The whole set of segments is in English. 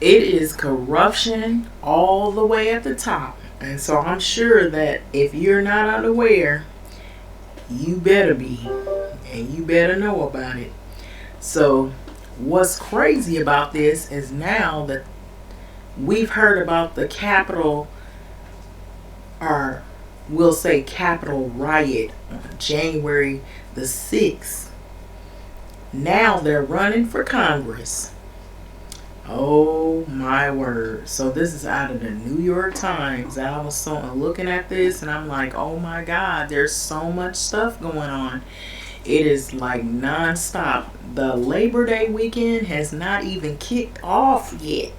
It is corruption all the way at the top. And so I'm sure that if you're not unaware, you better be. And you better know about it. So, what's crazy about this is now that we've heard about the Capitol, or we'll say Capitol riot on January the 6th. Now they're running for Congress. Oh my word. So this is out of the New York Times. I was looking at this and I'm like, oh my God, there's so much stuff going on. It is like nonstop. The Labor Day weekend has not even kicked off yet.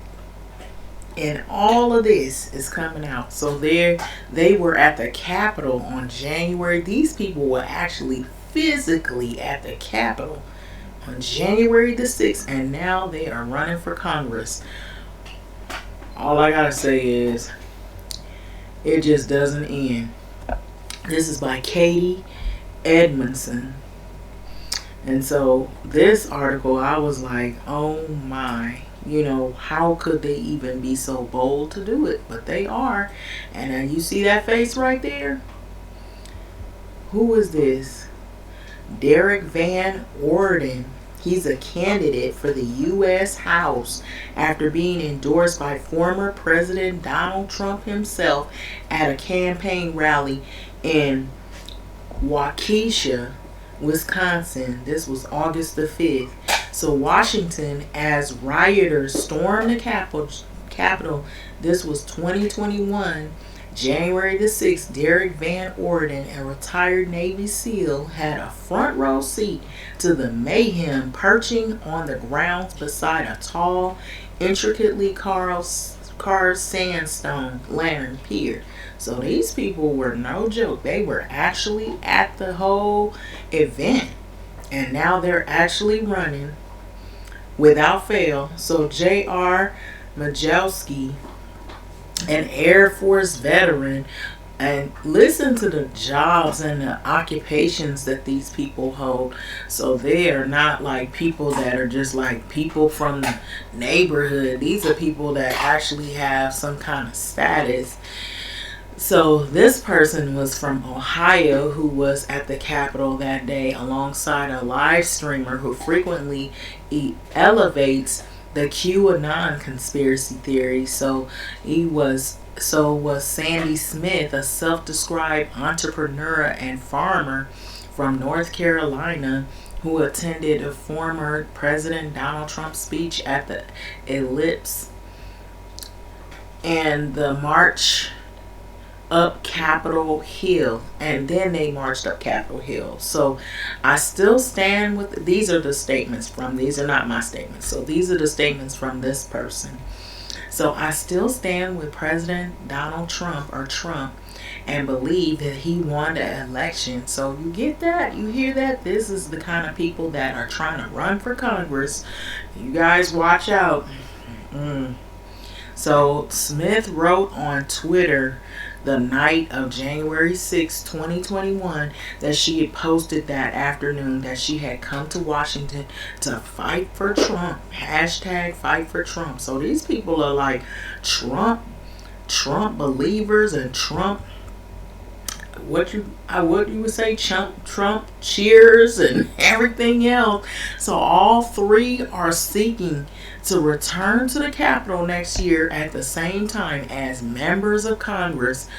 And all of this is coming out. So they were at the Capitol on January. These people were actually physically at the Capitol on January the 6th, and now they are running for Congress. All I gotta say is, it just doesn't end. This is by Katie Edmondson. And so this article, I was like, oh my, how could they even be so bold to do it? But they are. And you see that face right there? Who is this? Derek Van Orden. He's a candidate for the U.S. House after being endorsed by former President Donald Trump himself at a campaign rally in Waukesha, Wisconsin. This was August the 5th. So Washington, as rioters stormed the Capitol, this was 2021. January the 6th, Derek Van Orden, a retired Navy SEAL, had a front row seat to the mayhem, perching on the grounds beside a tall, intricately carved sandstone lantern pier. So these people were no joke. They were actually at the whole event. And now they're actually running without fail. So J.R. Majewski, an Air Force veteran, and listen to the jobs and the occupations that these people hold. So they are not like people that are just like people from the neighborhood. These are people that actually have some kind of status. So this person was from Ohio who was at the Capitol that day alongside a live streamer who frequently elevates the QAnon conspiracy theory. So was Sandy Smith, a self-described entrepreneur and farmer from North Carolina who attended a former President Donald Trump speech at the Ellipse and the march up Capitol Hill, and then they marched up Capitol Hill. So I still stand with, these are the statements from, these are not my statements, so these are the statements from this person. So I still stand with President Donald Trump, or Trump, and believe that he won the election. So you get that? You hear that? This is the kind of people that are trying to run for Congress. You guys watch out. So Smith wrote on Twitter the night of January 6, 2021, that she had posted that afternoon that she had come to Washington to fight for Trump. Hashtag fight for Trump. So these people are like Trump believers and Trump, what you would say, Trump cheers and everything else. So all three are seeking to return to the Capitol next year at the same time as members of Congress.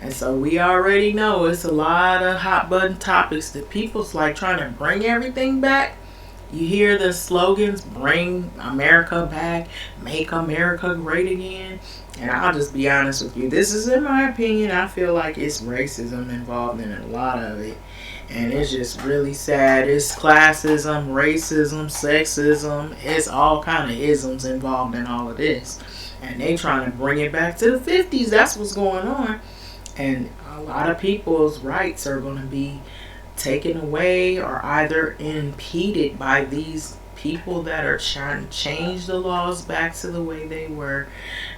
And so we already know it's a lot of hot button topics that people's like trying to bring everything back. You hear the slogans, bring America back, make America great again. And I'll just be honest with you, this is in my opinion, I feel like it's racism involved in a lot of it. And it's just really sad. It's classism, racism, sexism. It's all kind of isms involved in all of this. And they trying to bring it back to the 50s. That's what's going on. And a lot of people's rights are going to be taken away or either impeded by these people that are trying to change the laws back to the way they were.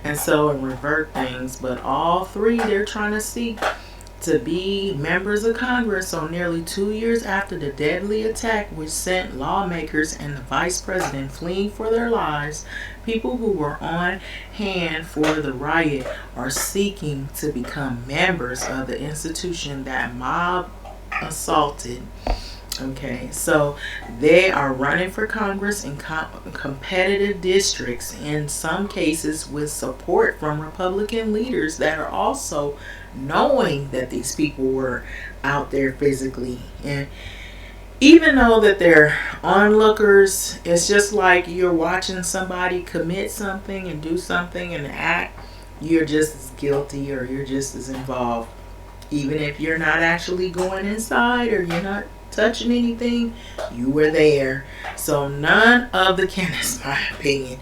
And revert things. But all three, they're trying to seek to be members of Congress. So nearly 2 years after the deadly attack, which sent lawmakers and the vice president fleeing for their lives, people who were on hand for the riot are seeking to become members of the institution that mob assaulted. Okay, so they are running for Congress in competitive districts, in some cases with support from Republican leaders that are also knowing that these people were out there physically. And even though that they're onlookers, it's just like you're watching somebody commit something and do something and act, you're just as guilty or you're just as involved. Even if you're not actually going inside or you're not touching anything, you were there. So none of the candidates, my opinion,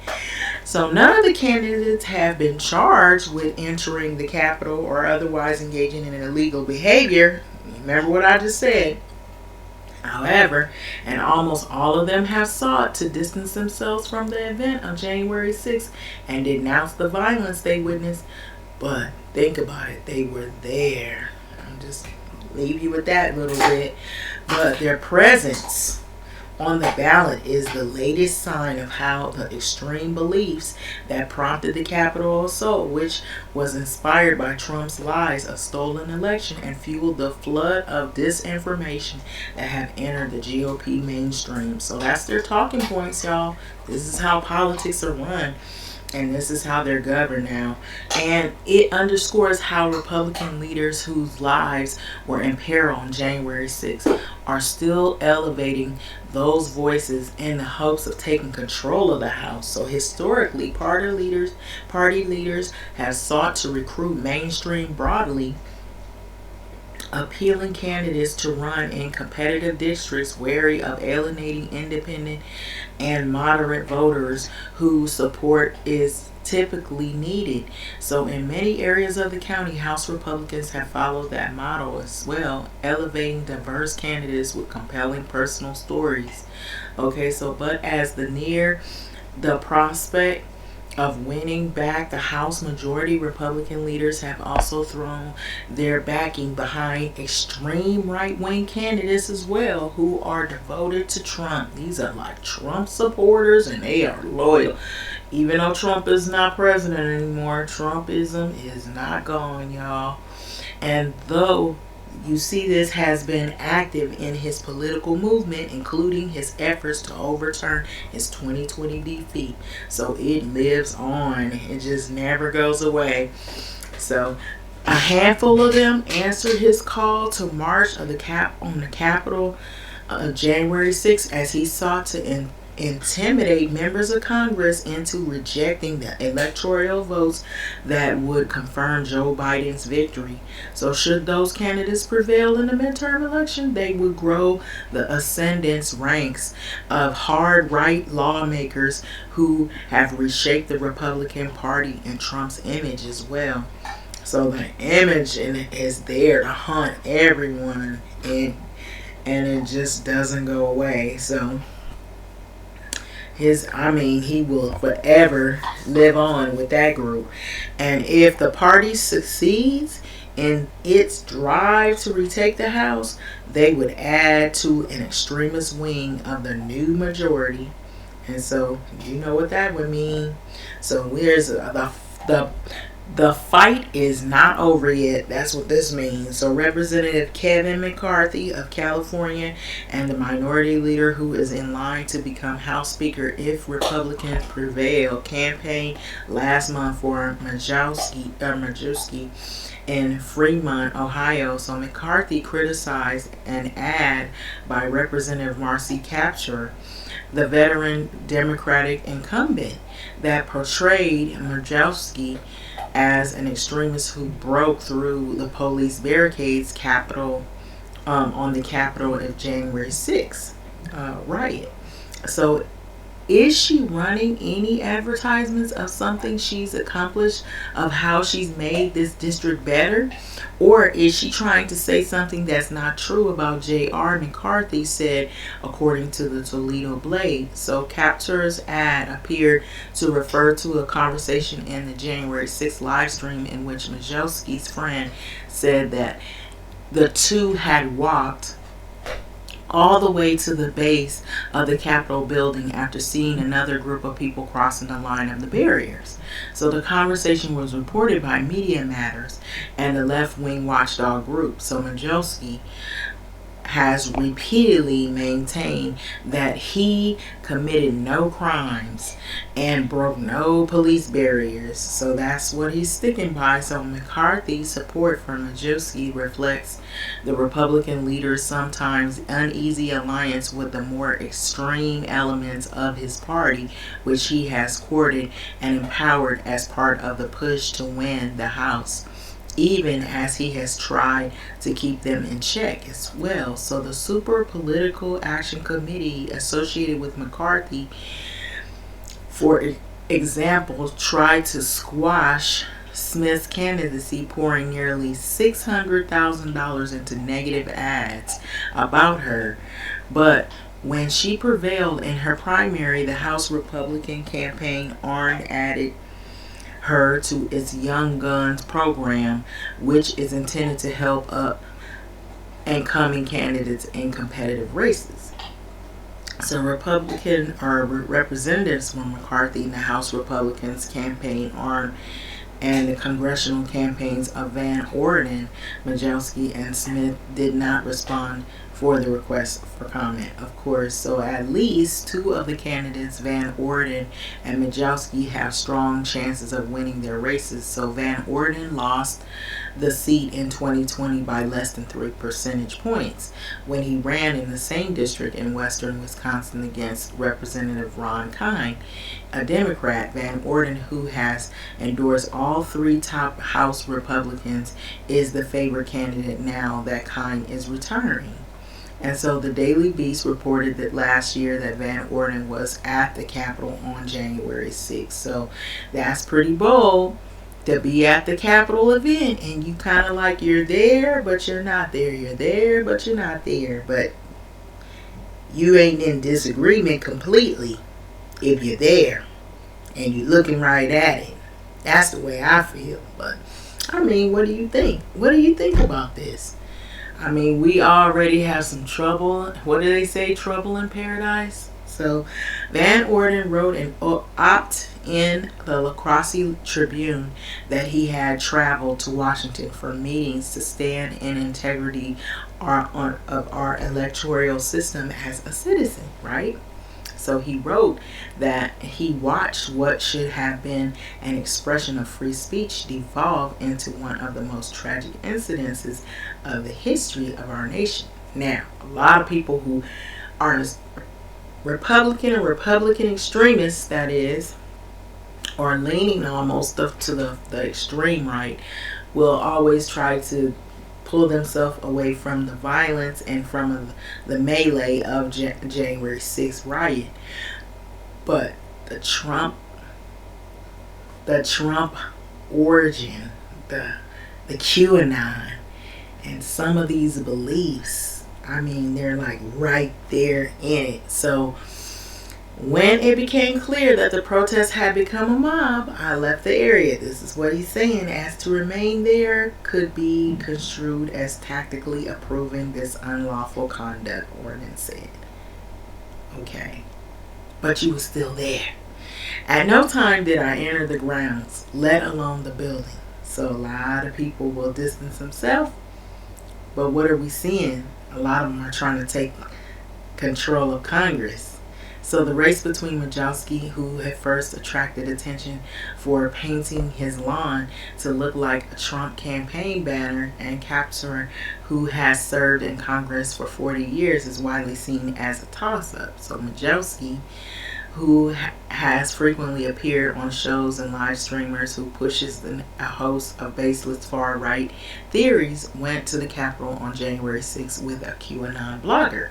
none of the candidates have been charged with entering the Capitol or otherwise engaging in illegal behavior. Remember what I just said. However, and almost all of them have sought to distance themselves from the event of January 6th and denounce the violence they witnessed. But think about it, they were there. I'm just leave you with that little bit. But their presence on the ballot is the latest sign of how the extreme beliefs that prompted the Capitol assault, which was inspired by Trump's lies of stolen election and fueled the flood of disinformation that have entered the GOP mainstream. So that's their talking points, y'all. This is how politics are run. And this is how they're governed now. And it underscores how Republican leaders whose lives were in peril on January 6th are still elevating those voices in the hopes of taking control of the House. So historically, party leaders have sought to recruit mainstream broadly appealing candidates to run in competitive districts, wary of alienating independent and moderate voters whose support is typically needed. So in many areas of the county, House Republicans have followed that model as well, elevating diverse candidates with compelling personal stories. Okay, so but as the prospect of winning back the House majority, Republican leaders have also thrown their backing behind extreme right-wing candidates as well, who are devoted to Trump. These are like Trump supporters, and they are loyal. Even though Trump is not president anymore, Trumpism is not gone, y'all. And though you see this has been active in his political movement, including his efforts to overturn his 2020 defeat. So it lives on. It just never goes away. So a handful of them answered his call to march on the Capitol January 6th as he sought to intimidate members of Congress into rejecting the electoral votes that would confirm Joe Biden's victory. So should those candidates prevail in the midterm election, they would grow the ascendant's ranks of hard right lawmakers who have reshaped the Republican Party and Trump's image as well. So the image is there to haunt everyone, and it just doesn't go away. So he will forever live on with that group. And if the party succeeds in its drive to retake the House, they would add to an extremist wing of the new majority. And so you know what that would mean. So there's the fight is not over yet. That's what this means. So Representative Kevin McCarthy of California and the minority leader who is in line to become House Speaker if Republicans prevail campaigned last month for Majewski in Fremont, Ohio. So McCarthy criticized an ad by Representative Marcy Kaptur, the veteran Democratic incumbent, that portrayed Majewski as an extremist who broke through the police barricades on the Capitol of January 6th riot. So is she running any advertisements of something she's accomplished, of how she's made this district better? Or is she trying to say something that's not true about J.R. McCarthy said, according to the Toledo Blade? So Kaptur's ad appeared to refer to a conversation in the January 6th live stream in which Majewski's friend said that the two had walked all the way to the base of the Capitol building after seeing another group of people crossing the line of the barriers. So the conversation was reported by Media Matters and the left-wing watchdog group. So Majewski has repeatedly maintained that he committed no crimes and broke no police barriers. So that's what he's sticking by. So McCarthy's support for Majewski reflects the Republican leader's sometimes uneasy alliance with the more extreme elements of his party, which he has courted and empowered as part of the push to win the House, even as he has tried to keep them in check as well. So the Super Political Action Committee associated with McCarthy, for example, tried to squash Smith's candidacy, pouring nearly $600,000 into negative ads about her. But when she prevailed in her primary, the House Republican campaign Orden added her to its Young Guns program, which is intended to help up and coming candidates in competitive races. So Republican or representatives from McCarthy in the House Republicans campaign Orden and the congressional campaigns of Van Orden, Majewski, and Smith did not respond for the request for comment, of course. So at least two of the candidates, Van Orden and Majewski, have strong chances of winning their races. So Van Orden lost the seat in 2020 by less than 3 percentage points when he ran in the same district in western Wisconsin against Representative Ron Kine, a Democrat. Van Orden, who has endorsed all three top House Republicans, is the favored candidate now that Kine is retiring. And so the Daily Beast reported that last year that Van Orden was at the Capitol on January 6th. So that's pretty bold to be at the Capitol event and you kind of like you're there, but you're not there. You're there, but you're not there. But you ain't in disagreement completely if you're there and you're looking right at it. That's the way I feel. But, I mean, what do you think? What do you think about this? I mean, we already have some trouble. What do they say? Trouble in paradise? So, Van Orden wrote an opt in the La Crosse Tribune that he had traveled to Washington for meetings to stand in integrity of our electoral system as a citizen, right? So he wrote that he watched what should have been an expression of free speech devolve into one of the most tragic incidences of the history of our nation. Now, a lot of people who are Republican or Republican extremists, that is, or leaning almost to the extreme right, will always try to pull themselves away from the violence and from the melee of January 6th riot. But the Trump origin, the QAnon, and some of these beliefs, I mean, they're like right there in it. So when it became clear that the protest had become a mob, I left the area. This is what he's saying. As to remain there could be construed as tactically approving this unlawful conduct, Orden said. Okay. But you were still there. At no time did I enter the grounds, let alone the building. So a lot of people will distance themselves. But what are we seeing? A lot of them are trying to take control of Congress. So the race between Majewski, who had first attracted attention for painting his lawn to look like a Trump campaign banner, and Kapser, who has served in Congress for 40 years, is widely seen as a toss-up. So Majewski, who has frequently appeared on shows and live streamers, who pushes a host of baseless far-right theories, went to the Capitol on January 6th with a QAnon blogger.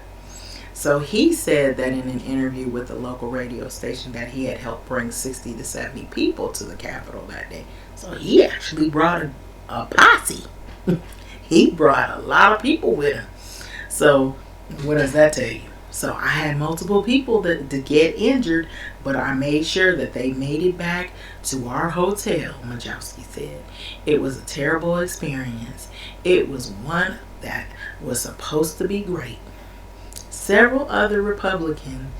So he said that in an interview with a local radio station that he had helped bring 60 to 70 people to the Capitol that day. So he actually brought a posse. He brought a lot of people with him. So what does that tell you? So I had multiple people to get injured, but I made sure that they made it back to our hotel, Majewski said. It was a terrible experience. It was one that was supposed to be great. Several other Republican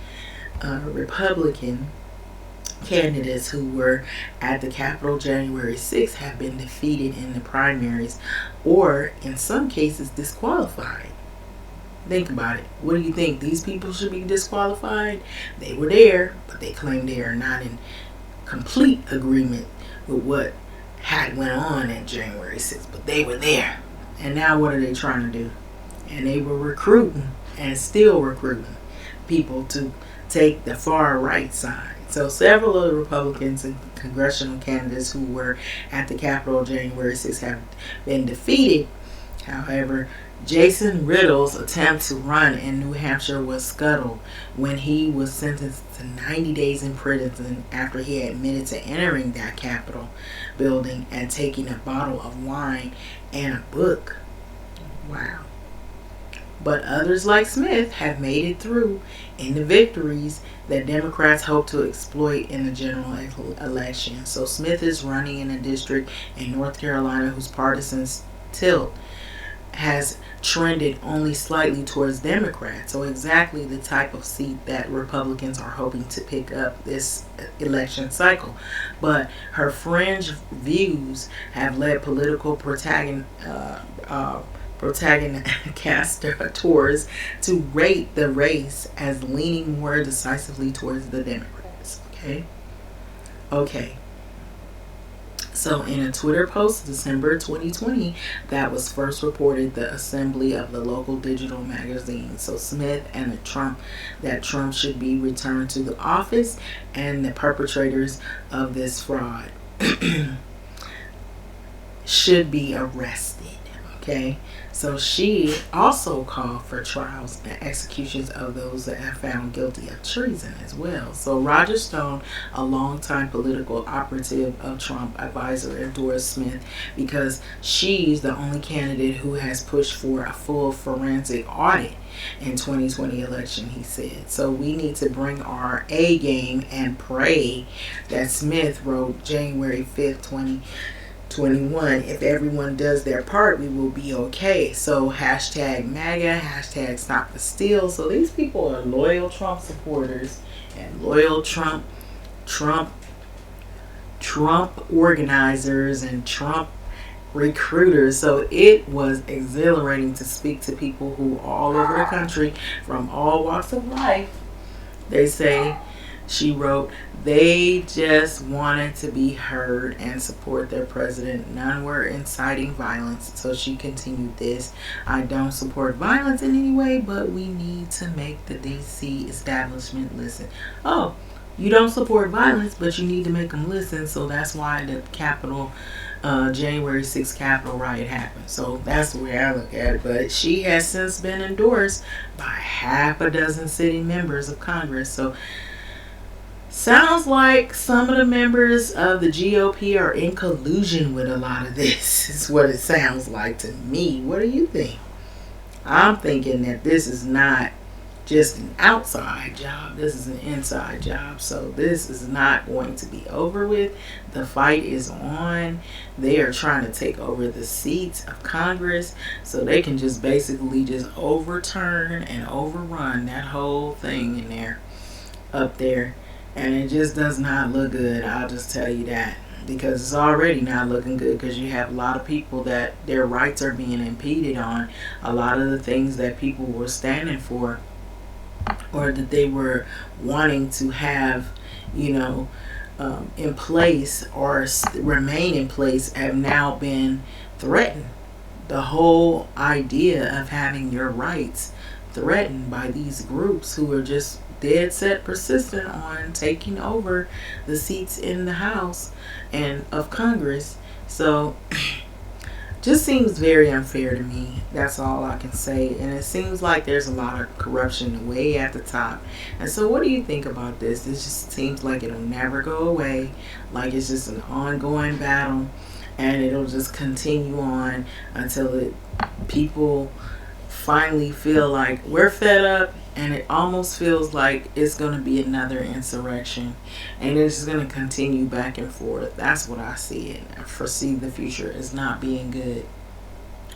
candidates who were at the Capitol January 6th have been defeated in the primaries, or in some cases disqualified. Think about it. What do you think? These people should be disqualified? They were there, but they claim they are not in complete agreement with what had went on at January 6th, but they were there. And now what are they trying to do? And they were recruiting and still recruiting people to take the far right side. So several of the Republicans and congressional candidates who were at the Capitol January 6th have been defeated. However, Jason Riddle's attempt to run in New Hampshire was scuttled when he was sentenced to 90 days in prison after he admitted to entering that Capitol building and taking a bottle of wine and a book. Wow. But others like Smith have made it through in the victories that Democrats hope to exploit in the general election. So Smith is running in a district in North Carolina whose partisan tilt has trended only slightly towards Democrats. So exactly the type of seat that Republicans are hoping to pick up this election cycle. But her fringe views have led political protagonisters to rate the race as leaning more decisively towards the Democrats. Okay. So in a Twitter post, December 2020, that was first reported the assembly of the local digital magazine. So Smith and that Trump should be returned to the office and the perpetrators of this fraud should be arrested. Okay. So she also called for trials and executions of those that have found guilty of treason as well. So Roger Stone, a longtime political operative of Trump advisor, endorsed Smith because she's the only candidate who has pushed for a full forensic audit in 2020 election, he said. So we need to bring our A game and pray that Smith wrote January 5th, 2021. If everyone does their part, we will be okay. So hashtag MAGA, hashtag Stop the Steal. So these people are loyal Trump supporters and loyal Trump organizers and Trump recruiters. So it was exhilarating to speak to people who all over the country from all walks of life. They say, she wrote, they just wanted to be heard and support their president. None were inciting violence. So she continued this. I don't support violence in any way, but we need to make the DC establishment listen. Oh, you don't support violence, but you need to make them listen. So that's why the January 6th Capitol riot happened. So that's the way I look at it. But she has since been endorsed by half a dozen sitting members of Congress. So sounds like some of the members of the GOP are in collusion with a lot of this, is what it sounds like to me. What do you think? I'm thinking that this is not just an outside job. This is an inside job. So this is not going to be over with. The fight is on. They are trying to take over the seats of Congress so they can just basically just overturn and overrun that whole thing in there, up there. And it just does not look good. I'll just tell you that. Because it's already not looking good, because you have a lot of people that their rights are being impeded on. A lot of the things that people were standing for, or that they were wanting to have, in place or remain in place, have now been threatened. The whole idea of having your rights threatened by these groups who are just dead set persistent on taking over the seats in the House and of Congress. So just seems very unfair to me. That's all I can say. And it seems like there's a lot of corruption way at the top. And so what do you think about this? It just seems like it'll never go away. Like it's just an ongoing battle, and it'll just continue on until people finally feel like we're fed up. And it almost feels like it's going to be another insurrection. And it's just going to continue back and forth. That's what I see it. I foresee the future as not being good.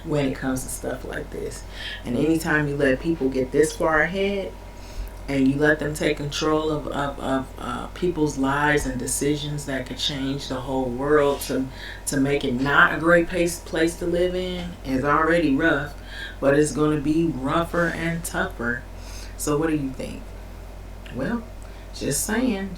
when it comes to stuff like this. And anytime you let people get this far ahead and you let them take control of people's lives and decisions that could change the whole world to make it not a great place to live in, is already rough, but it's going to be rougher and tougher. So what do you think? Well, just saying.